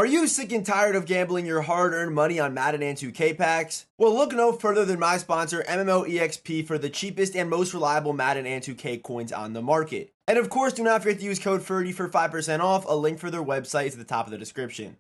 Are you sick and tired of gambling your hard-earned money on Madden and 2K packs? Well, look no further than my sponsor, MMOEXP, for the cheapest and most reliable Madden and 2K coins on the market. And of course, do not forget to use code Ferdy for 5% off. A link for their website is at the top of the description.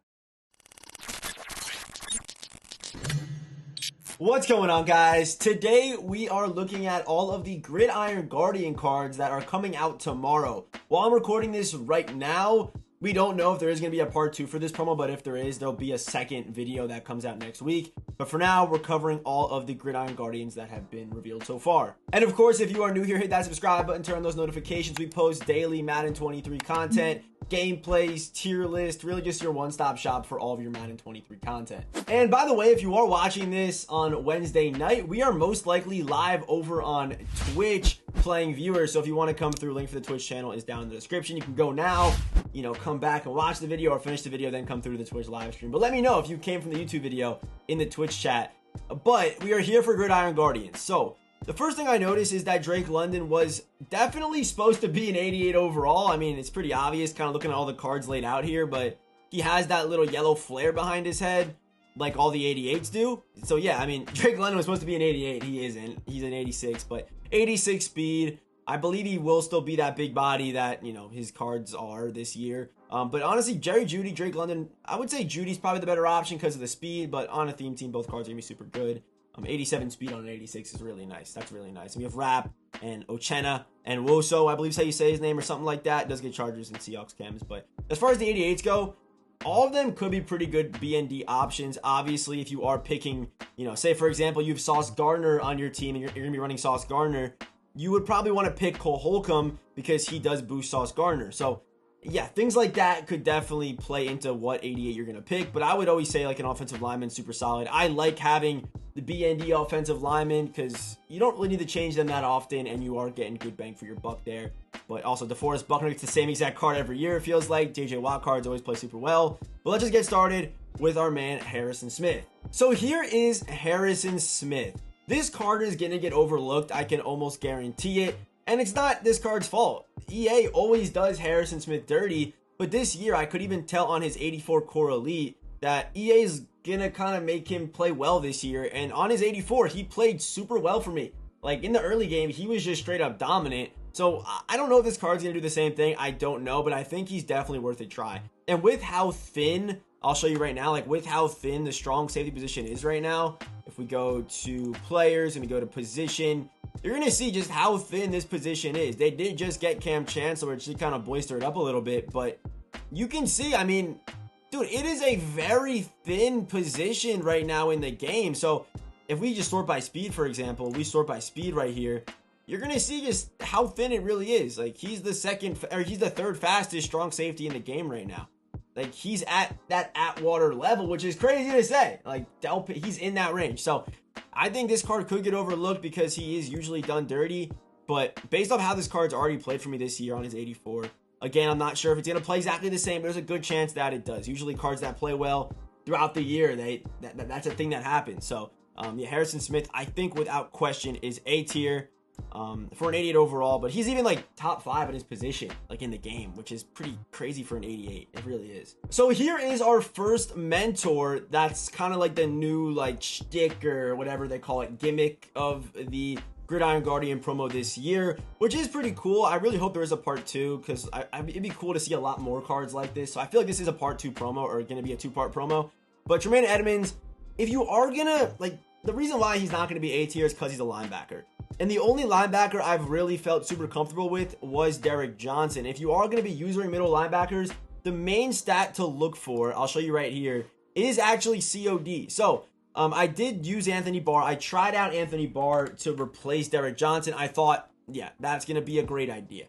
What's going on, guys? Today we are looking at all of the Gridiron Guardian cards that are coming out tomorrow. While I'm recording this right now, we don't know if there is going to be a part 2 for this promo, but if there is, there'll be a second video that comes out next week. But for now, we're covering all of the Gridiron Guardians that have been revealed so far. And of course, if you are new here, hit that subscribe button, turn on those notifications. We post daily Madden 23 content, gameplays, tier list, really just your one-stop shop for all of your Madden 23 content. And by the way, if you are watching this on Wednesday night, we are most likely live over on Twitch playing viewers. So if you want to come through, link for the Twitch channel is down in the description. You can go now, come back and watch the video, or finish the video, then come through to the Twitch live stream. But let me know if you came from the YouTube video in the Twitch chat. But we are here for Gridiron Guardians. So the first thing I noticed is that Drake London was definitely supposed to be an 88 overall. I mean, it's pretty obvious kind of looking at all the cards laid out here, but he has that little yellow flare behind his head like all the 88s do. So yeah, I mean, Drake London was supposed to be an 88. He isn't. He's an 86, but 86 speed. I believe he will still be that big body that, his cards are this year. But honestly, Jerry Jeudy, Drake London, I would say Judy's probably the better option because of the speed, but on a theme team, both cards are going to be super good. 87 speed on an 86 is really nice. That's really nice. And we have Rap and Ochena and Woso, I believe is how you say his name or something like that. It does get Chargers and Seahawks chems. But as far as the 88s go, all of them could be pretty good BND options. Obviously, if you are picking, say for example, you have Sauce Gardner on your team and you're going to be running Sauce Gardner, you would probably want to pick Cole Holcomb because he does boost Sauce Gardner. So yeah, things like that could definitely play into what 88 you're going to pick. But I would always say like an offensive lineman, super solid. I like having the BND offensive lineman because you don't really need to change them that often and you are getting good bang for your buck there. But also DeForest Buckner gets the same exact card every year, it feels like. JJ Watt cards always play super well. But let's just get started with our man Harrison Smith. So here is Harrison Smith. This card is going to get overlooked, I can almost guarantee it. And it's not this card's fault. EA always does Harrison Smith dirty, but this year I could even tell on his 84 core elite that EA is gonna kind of make him play well this year. And on his 84, he played super well for me. Like in the early game, he was just straight up dominant. So I don't know if this card's gonna do the same thing. I don't know, but I think he's definitely worth a try. And with how thin, I'll show you right now, like with how thin the strong safety position is right now, if we go to players and we go to position, you're going to see just how thin this position is. They did just get Cam Chancellor, which kind of bolstered up a little bit, but you can see, I mean, dude, it is a very thin position right now in the game. So if we just sort by speed, for example, we sort by speed right here, you're going to see just how thin it really is. Like he's the third fastest strong safety in the game right now. Like he's at that Atwater level, which is crazy to say. Like he's in that range. So I think this card could get overlooked because he is usually done dirty. But based off how this card's already played for me this year on his 84, again, I'm not sure if it's going to play exactly the same. But there's a good chance that it does. Usually cards that play well throughout the year, that's a thing that happens. So yeah, Harrison Smith, I think without question is A tier. For an 88 overall, but he's even like top 5 in his position, like in the game, which is pretty crazy for an 88. It really is. So here is our first mentor. That's kind of like the new like shtick or whatever they call it, gimmick of the Gridiron Guardian promo this year, which is pretty cool. I really hope there is a part 2 because it'd be cool to see a lot more cards like this. So I feel like this is a part 2 promo or going to be a 2-part promo. But Tremaine Edmunds, if you are gonna like, the reason why he's not going to be A tier is because he's a linebacker. And the only linebacker I've really felt super comfortable with was Derek Johnson. If you are going to be using middle linebackers, the main stat to look for, I'll show you right here, is actually COD. So I did use Anthony Barr. I tried out Anthony Barr to replace Derek Johnson. I thought, yeah, that's going to be a great idea.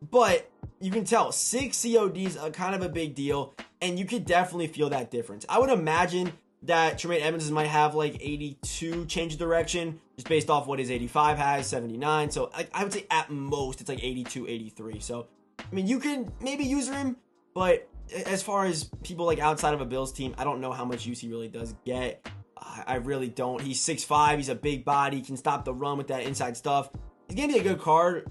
But you can tell 6 CODs are kind of a big deal, and you could definitely feel that difference. I would imagine that Tremaine Edmunds might have like 82 change of direction just based off what his 85 has, 79. So I would say at most it's like 82, 83. So I mean, you can maybe use him, but as far as people like outside of a Bills team, I don't know how much use he really does get. I really don't. He's 6'5", he's a big body, can stop the run with that inside stuff. He's gonna be a good card,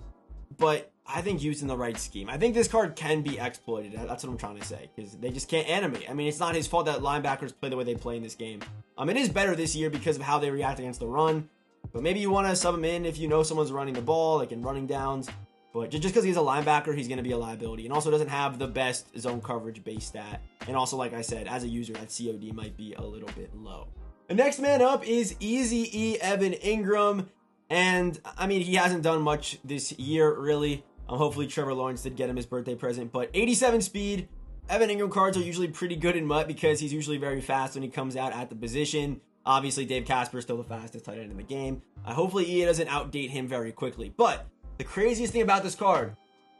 but I think used in the right scheme, I think this card can be exploited. That's what I'm trying to say, because they just can't animate. I mean, it's not his fault that linebackers play the way they play in this game. It is better this year because of how they react against the run. But maybe you want to sub him in if you know someone's running the ball, like in running downs. But just because he's a linebacker, he's going to be a liability. And also doesn't have the best zone coverage base stat. And also, like I said, as a user, that COD might be a little bit low. The next man up is Eazy-E Evan Ingram. And, I mean, he hasn't done much this year, really. Hopefully Trevor Lawrence did get him his birthday present. But 87 speed. Evan Ingram cards are usually pretty good in MUT because he's usually very fast when he comes out at the position. Obviously, Dave Casper is still the fastest tight end in the game. Hopefully, EA doesn't outdate him very quickly. But the craziest thing about this card,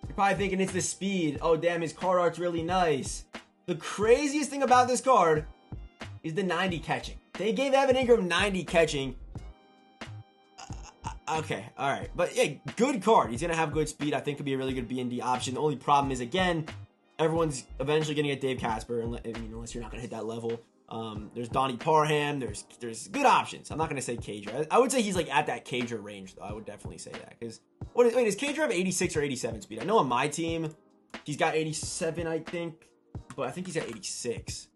you're probably thinking it's the speed. Oh, damn, his card art's really nice. The craziest thing about this card is the 90 catching. They gave Evan Ingram 90 catching. Okay, all right. But, yeah, good card. He's going to have good speed. I think could be a really good B&D option. The only problem is, again, everyone's eventually going to get Dave Casper, unless you're not going to hit that level. There's Donnie Parham. There's good options. I'm not going to say Cager. I would say he's like at that Cager range, though. I would definitely say that. Because, does Cager have 86 or 87 speed? I know on my team, he's got 87, I think. But I think he's at 86.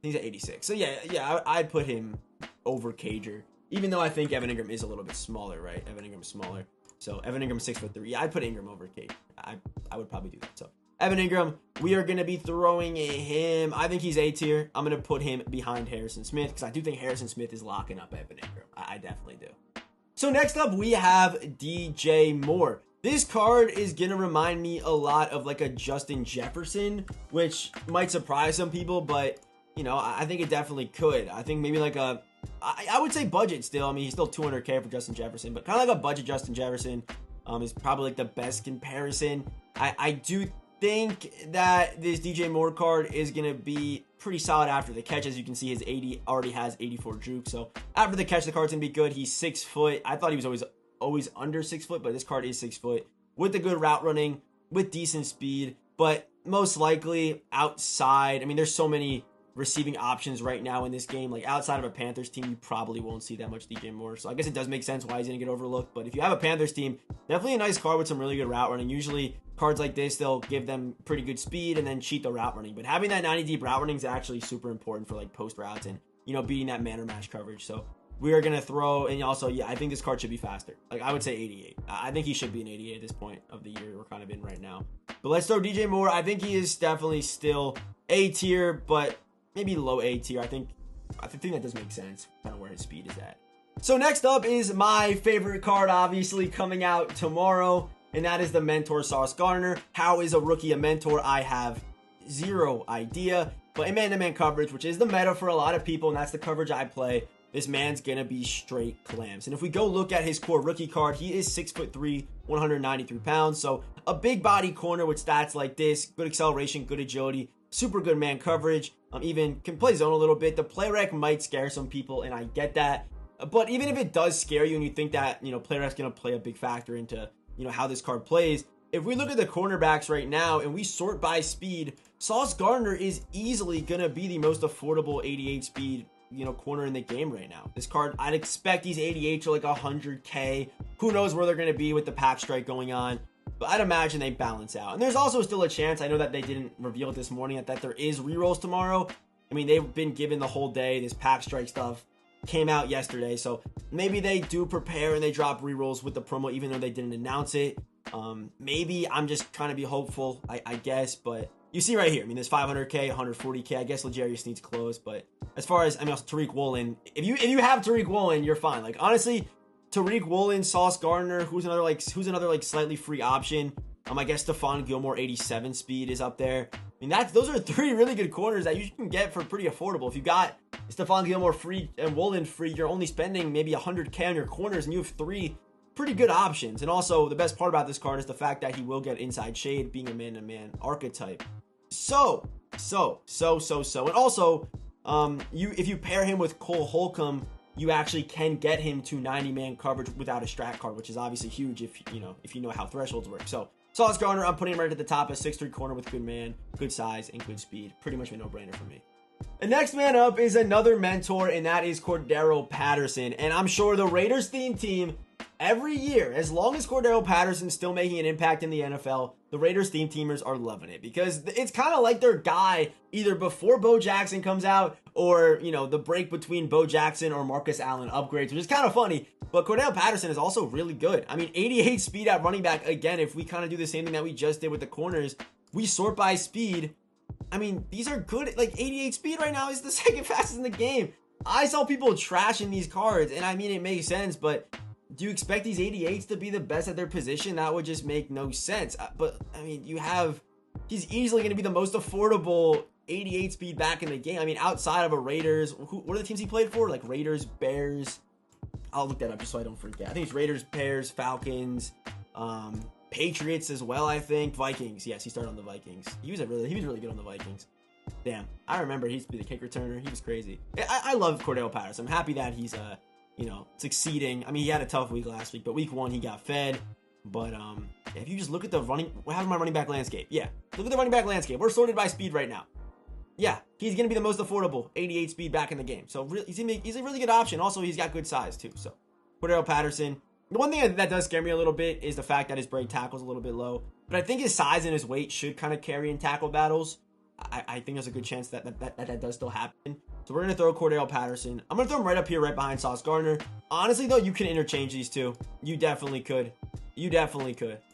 He's at 86. So, yeah, I'd put him over Cager. Even though I think Evan Ingram is a little bit smaller, right? Evan Ingram's smaller. So, Evan Ingram 6'3". Yeah, I'd put Ingram over Cager. I would probably do that. So, Evan Ingram, we are going to be throwing him. I think he's A tier. I'm going to put him behind Harrison Smith because I do think Harrison Smith is locking up Evan Ingram. I definitely do. So next up, we have DJ Moore. This card is going to remind me a lot of like a Justin Jefferson, which might surprise some people, but, I think it definitely could. I think maybe like I would say budget still. I mean, he's still $200K for Justin Jefferson, but kind of like a budget Justin Jefferson is probably like the best comparison. I do think that this DJ Moore card is going to be pretty solid after the catch. As you can see, his 80 already has 84 juke. So after the catch, the card's going to be good. He's 6 foot. I thought he was always under 6 foot, but this card is 6 foot with the good route running, with decent speed, but most likely outside. I mean, there's so many receiving options right now in this game. Like outside of a Panthers team, you probably won't see that much DJ Moore. So I guess it does make sense why he's going to get overlooked. But if you have a Panthers team, definitely a nice card with some really good route running. Usually cards like this, they'll give them pretty good speed and then cheat the route running. But having that 90 deep route running is actually super important for like post routes and, beating that man or match coverage. So we are going to throw, and also, I think this card should be faster. Like I would say 88. I think he should be an 88 at this point of the year we're kind of in right now. But let's throw DJ Moore. I think he is definitely still A tier, but maybe low A tier. I think that does make sense, kind of where his speed is at. So next up is my favorite card, obviously, coming out tomorrow, and that is the Mentor Sauce Gardner. How is a rookie a mentor? I have zero idea. But in man-to-man coverage, which is the meta for a lot of people, and that's the coverage I play, this man's going to be straight clams. And if we go look at his core rookie card, he is 6'3", 193 pounds. So a big body corner with stats like this, good acceleration, good agility, super good man coverage, even can play zone a little bit. The play rec might scare some people, and I get that. But even if it does scare you and you think that, play rec's going to play a big factor into, how this card plays, if we look at the cornerbacks right now and we sort by speed, Sauce Gardner is easily going to be the most affordable 88 speed, corner in the game right now. This card, I'd expect these 88 to like 100K. Who knows where they're going to be with the pack strike going on. But I'd imagine they balance out. And there's also still a chance, I know that they didn't reveal it this morning, that there is rerolls tomorrow. I mean, they've been given the whole day. This pack strike stuff came out yesterday. So maybe they do prepare and they drop rerolls with the promo, even though they didn't announce it. Maybe I'm just trying to be hopeful, I guess. But you see right here, I mean, there's 500K, 140K. I guess L'Jarius needs close. But as far as, also Tariq Woolen, if you have Tariq Woolen, you're fine. Like, honestly, Tariq Woolen, Sauce Gardner, who's another slightly free option. I guess Stephon Gilmore 87 speed is up there. I mean, those are 3 really good corners that you can get for pretty affordable. If you got Stephon Gilmore free and Woolen free, you're only spending maybe 100K on your corners, and you have 3 pretty good options. And also, the best part about this card is the fact that he will get inside shade, being a man-to-man archetype. So. And also, if you pair him with Cole Holcomb, you actually can get him to 90-man coverage without a strat card, which is obviously huge if you know how thresholds work. So Sauce Gardner, I'm putting him right at the top, a 6'3" corner with good man, good size, and good speed. Pretty much a no-brainer for me. The next man up is another mentor, and that is Cordarrelle Patterson. And I'm sure the Raiders theme team every year, as long as Cordarrelle Patterson's still making an impact in the NFL, the Raiders theme teamers are loving it because it's kind of like their guy either before Bo Jackson comes out or, you know, the break between Bo Jackson or Marcus Allen upgrades, which is kind of funny. But Cordarrelle Patterson is also really good. I mean, 88 speed at running back. Again, if we kind of do the same thing that we just did with the corners, we sort by speed. I mean, these are good. Like 88 speed right now is the second fastest in the game. I saw people trashing these cards, and I mean, it makes sense, but do you expect these 88s to be the best at their position? That would just make no sense. But, I mean, he's easily going to be the most affordable 88 speed back in the game. I mean, outside of a Raiders, what are the teams he played for? Like Raiders, Bears. I'll look that up just so I don't forget. I think it's Raiders, Bears, Falcons, Patriots as well, I think. Vikings. Yes, he started on the Vikings. He was really good on the Vikings. Damn, I remember he used to be the kick returner. He was crazy. I love Cordarrelle Patterson. I'm happy that he's succeeding. I mean, he had a tough week last week, but week 1 he got fed. But if you just look at what happened to my running back landscape? Yeah, look at the running back landscape. We're sorted by speed right now. Yeah, he's going to be the most affordable 88 speed back in the game. So he's a really good option. Also, he's got good size too. So Cordarrelle Patterson. The one thing that does scare me a little bit is the fact that his break tackle's a little bit low. But I think his size and his weight should kind of carry in tackle battles. I think there's a good chance that does still happen. So we're going to throw Cordarrelle Patterson. I'm going to throw him right up here, right behind Sauce Gardner. Honestly, though, you can interchange these two. You definitely could.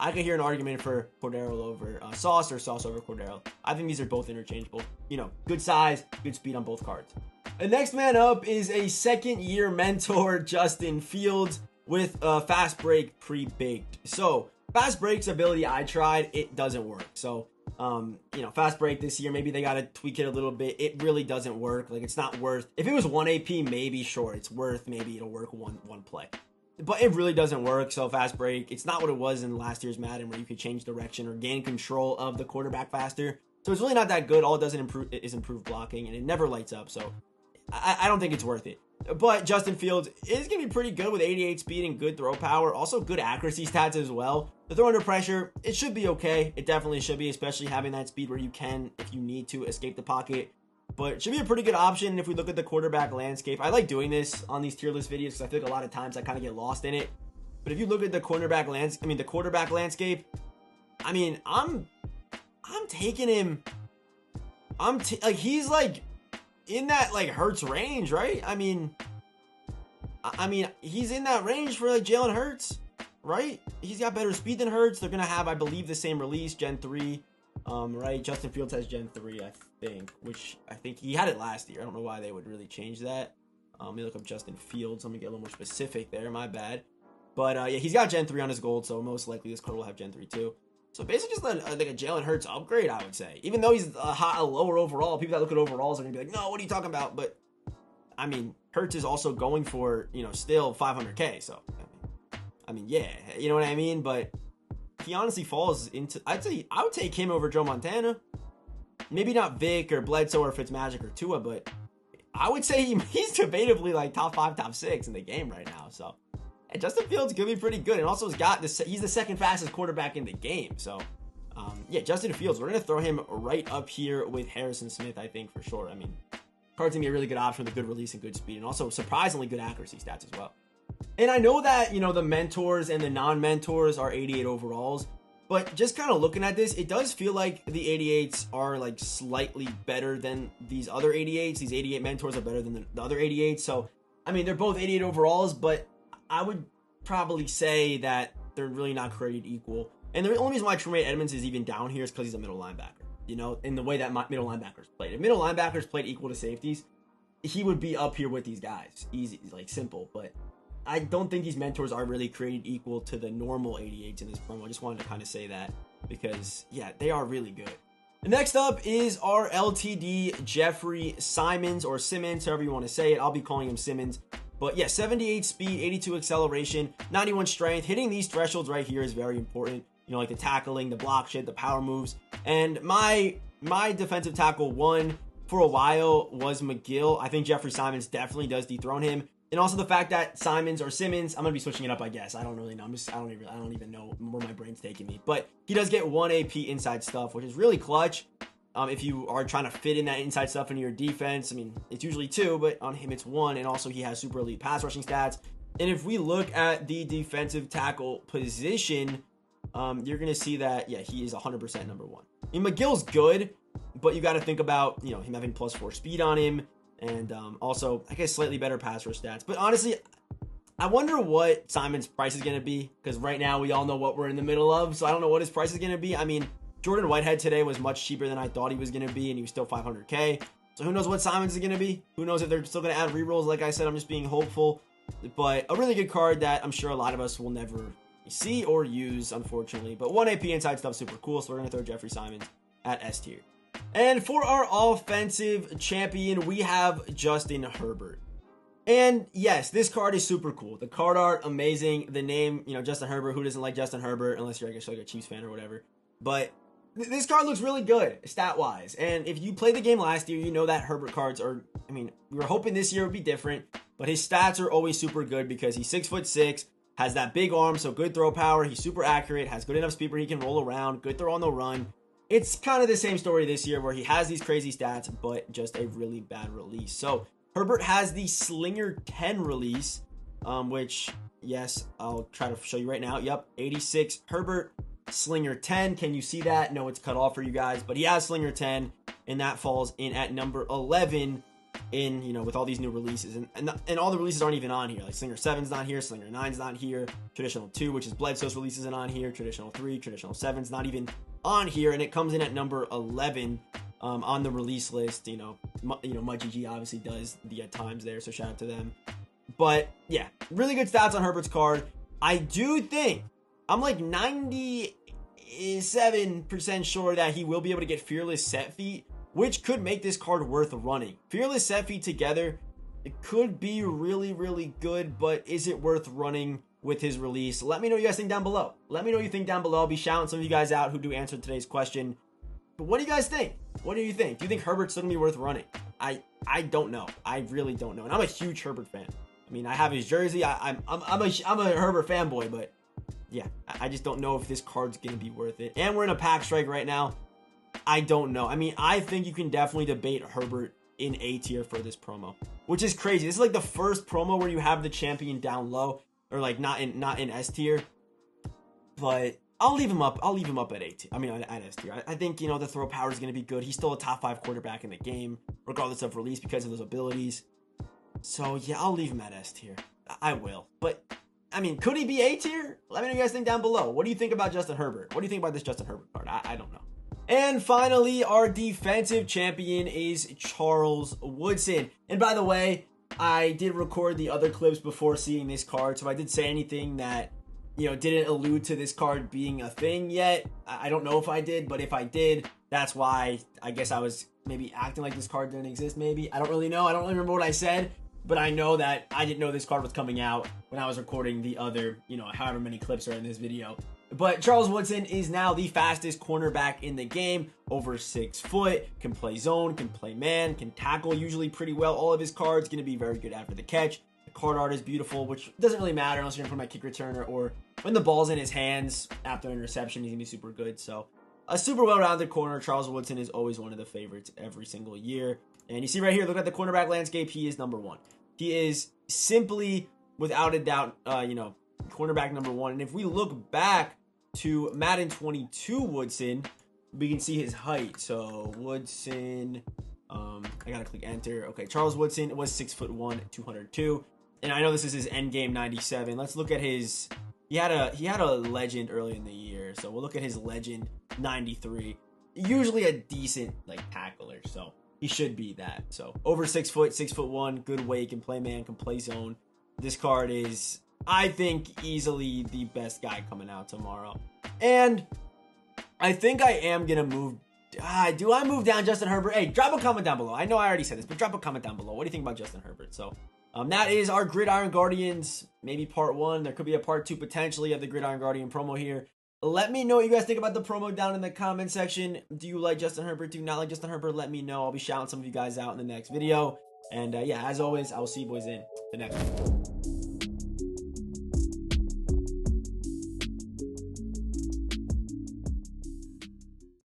I could hear an argument for Cordarrelle over Sauce or Sauce over Cordarrelle. I think these are both interchangeable. You know, good size, good speed on both cards. The next man up is a second-year mentor, Justin Fields, with fast break pre-baked. So fast break's ability I tried, it doesn't work. So fast break this year, maybe they got to tweak it a little bit. It really doesn't work. Like, it's not worth, if it was 1 AP, maybe sure, it's worth, maybe it'll work one play. But it really doesn't work. So fast break, it's not what it was in last year's Madden where you could change direction or gain control of the quarterback faster. So it's really not that good. All it does is improve blocking, and it never lights up. So I don't think it's worth it. But Justin Fields is going to be pretty good with 88 speed and good throw power. Also good accuracy stats as well. The throw under pressure, it should be okay. It definitely should be, especially having that speed where you can, if you need to, escape the pocket. But it should be a pretty good option if we look at the quarterback landscape. I like doing this on these tier list videos because I feel like a lot of times I kind of get lost in it. But if you look at the quarterback landscape, I mean, I'm taking him. He's like in that like Hurts range, right? I mean, he's in that range for like Jalen Hurts, right? He's got better speed than Hurts. They're gonna have, I believe, the same release, Gen 3. Right? Justin Fields has Gen 3, I think, which I think he had it last year. I don't know why they would really change that. Let me look up Justin Fields. Let me get a little more specific there. My bad. But yeah, he's got Gen 3 on his gold, so most likely this card will have Gen 3 too. So basically just like a Jalen Hurts upgrade, I would say. Even though he's a lower overall, people that look at overalls are going to be like, no, what are you talking about? But, I mean, Hurts is also going for, still 500K. So, I mean, yeah, you know what I mean? But he honestly falls into, I would take him over Joe Montana. Maybe not Vic or Bledsoe or Fitzmagic or Tua, but I would say he's debatably like top 5, top 6 in the game right now. So, and Justin Fields could be pretty good, and also he's the second fastest quarterback in the game. So, yeah, Justin Fields, we're gonna throw him right up here with Harrison Smith, I think for sure. I mean, card's gonna be a really good option with a good release and good speed, and also surprisingly good accuracy stats as well. And I know that the mentors and the non-mentors are 88 overalls, but just kind of looking at this, it does feel like the 88s are like slightly better than these other 88s. These 88 mentors are better than the other 88s. So, I mean, they're both 88 overalls, but I would probably say that they're really not created equal. And the only reason why Tremaine Edmunds is even down here is because he's a middle linebacker, in the way that middle linebackers played. If middle linebackers played equal to safeties, he would be up here with these guys. Easy, like simple. But I don't think these mentors are really created equal to the normal 88s in this promo. I just wanted to kind of say that because, yeah, they are really good. Next up is our LTD Jeffrey Simmons, or Simmons, however you want to say it. I'll be calling him Simmons. But yeah, 78 speed, 82 acceleration, 91 strength. Hitting these thresholds right here is very important. Like the tackling, the block shit, the power moves. And my defensive tackle one for a while was McGill. I think Jeffrey Simmons definitely does dethrone him. And also the fact that Simmons, I'm going to be switching it up, I guess. I don't really know. I don't even know where my brain's taking me. But he does get 1 AP inside stuff, which is really clutch. If you are trying to fit in that inside stuff into your defense, I mean, it's usually 2, but on him it's 1. And also he has super elite pass rushing stats. And if we look at the defensive tackle position, you're going to see that, yeah, he is 100% number one. I mean, McGill's good, but you got to think about, you know, him having +4 speed on him, and also, I guess, slightly better pass rush stats. But honestly, I wonder what Simon's price is going to be, because right now we all know what we're in the middle of, so I don't know what his price is going to be. I mean, Jordan Whitehead today was much cheaper than I thought he was going to be, and he was still 500K. So who knows what Simon's is going to be? Who knows if they're still going to add rerolls? Like I said, I'm just being hopeful. But a really good card that I'm sure a lot of us will never see or use, unfortunately. But 1 AP inside stuff, super cool. So we're going to throw Jeffrey Simmons at S tier. And for our offensive champion, we have Justin Herbert. And yes, this card is super cool. The card art, amazing. The name, you know, Justin Herbert. Who doesn't like Justin Herbert? Unless you're, I guess, like a Chiefs fan or whatever. But this card looks really good, stat-wise. And if you played the game last year, you know that Herbert cards are, I mean, we were hoping this year would be different. But his stats are always super good because he's 6'6", has that big arm, so good throw power. He's super accurate, has good enough speed where he can roll around, good throw on the run. It's kind of the same story this year where he has these crazy stats, but just a really bad release. So Herbert has the Slinger 10 release, which, yes, I'll try to show you right now. Yep, 86 Herbert, Slinger 10. Can you see that? No, it's cut off for you guys, but he has Slinger 10, and that falls in at number 11. In, you know, with all these new releases, and all the releases aren't even on here. Like Slinger 7's not here, Slinger 9's not here, Traditional 2, which is Bledsoe's release, isn't on here, Traditional 3, Traditional 7's not even on here, and it comes in at number 11 on the release list. You know, MudGG obviously does the at times there, so shout out to them. But yeah, really good stats on Herbert's card. I do think I'm like 97% sure that he will be able to get Fearless Set Feet, which could make this card worth running. Fearless Set Feet together, it could be really, really good, but is it worth running with his release? Let me know what you guys think down below. Let me know what you think down below. I'll be shouting some of you guys out who do answer today's question. But what do you guys think? What do you think? Do you think Herbert's still gonna be worth running? I don't know. I really don't know. And I'm a huge Herbert fan. I mean, I have his jersey. I'm a Herbert fanboy, but yeah, I just don't know if this card's gonna be worth it. And we're in a pack strike right now. I don't know. I mean, I think you can definitely debate Herbert in A tier for this promo, which is crazy. This is like the first promo where you have the champion down low, or like not in S tier. But I'll leave him up. I'll leave him up at A tier. I mean, at S tier. I think, you know, the throw power is going to be good. He's still a top 5 quarterback in the game, regardless of release, because of those abilities. So yeah, I'll leave him at S tier. I will. But I mean, could he be A tier? Let me know what you guys think down below. What do you think about Justin Herbert? What do you think about this Justin Herbert card? I don't know. And finally, our defensive champion is Charles Woodson. And by the way, I did record the other clips before seeing this card, so if I did say anything that, you know, didn't allude to this card being a thing yet, I don't know if I did, but if I did, that's why I guess I was maybe acting like this card didn't exist, maybe. I don't really know. I don't really remember what I said, but I know that I didn't know this card was coming out when I was recording the other, you know, however many clips are in this video. But Charles Woodson is now the fastest cornerback in the game, over 6 foot, can play zone, can play man, can tackle usually pretty well. All of his cards going to be very good after the catch. The card art is beautiful, which doesn't really matter unless you're going to put my kick returner, or when the ball's in his hands after an interception, he's going to be super good. So a super well-rounded corner. Charles Woodson is always one of the favorites every single year. And you see right here, look at the cornerback landscape. He is number 1. He is simply, without a doubt, you know, cornerback number 1. And if we look back to Madden 22 Woodson, we can see his height. So Woodson, I gotta click enter. Okay, Charles Woodson was 6'1", 202, and I know this is his end game 97. Let's look at his. He had a legend early in the year, so we'll look at his legend 93. Usually a decent like tackler, so he should be that. So over 6 foot, 6'1", good weight, can play man, can play zone. This card is, I think, easily the best guy coming out tomorrow. And I think I am going to move. Do I move down Justin Herbert? Hey, drop a comment down below. I know I already said this, but drop a comment down below. What do you think about Justin Herbert? So that is our Gridiron Guardians, maybe part 1. There could be a part 2 potentially of the Gridiron Guardian promo here. Let me know what you guys think about the promo down in the comment section. Do you like Justin Herbert? Do you not like Justin Herbert? Let me know. I'll be shouting some of you guys out in the next video. And yeah, as always, I will see you boys in the next one.